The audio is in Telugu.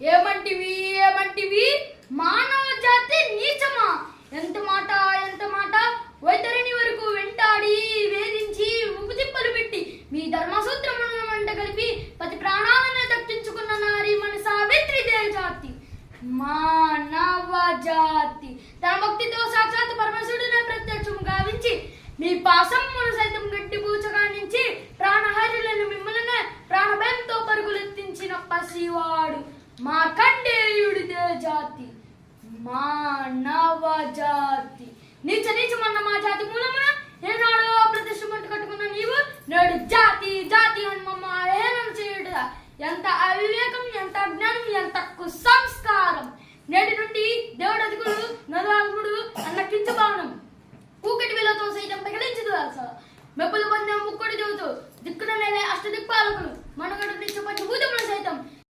ఏమంటివి ఏమంటివి మానవ జాతి నీచమా? ఎంత మాట ఎంత మాట! వైతరిని వరకు వెంటాడి వేధించి ముప్పుతిప్పలు పెట్టి మీ ధర్మసూత్రములను వెంట కలిపి పతి ప్రాణాలను దక్కించుకున్న నారీ మన సావిత్రి దేవి జాతి మానవ జాతి తన భక్తితో సాక్షాత్ పరమశివుడిని ప్రత్యక్షము గావించి మీ పాసమును సైతం గట్టి పూచగా నుంచి ప్రాణహరులను మిమ్మల్ని ప్రాణభయంతో పరుగులెత్తించిన పసివాడు మార్కండేయుడిదే జాతి మానవ జాతి. నీచ నీచమన్న మా జాతి మూలమున ఏనాడో ప్రతిష్ఠ మంటు కట్టుకున్న నీవు నేడు జాతి జాతి అని మమ్మ ఏనం చేయుడుగా ఎంత అవివేకం, ఎంత అజ్ఞానం, ఎంత కుసంస్కారం! నేటి నుండి దేవుడు అధికుడు నరాత్ముడు అన్న కించ భావనం పూకటి వేలతో సైతం ప్రకటించదు. మెప్పులు పొందిన ముక్కుడు చెబుతూ దిక్కున నేలే అష్టదిక్పాలకులు మనుగడ పంచభూతములు సైతం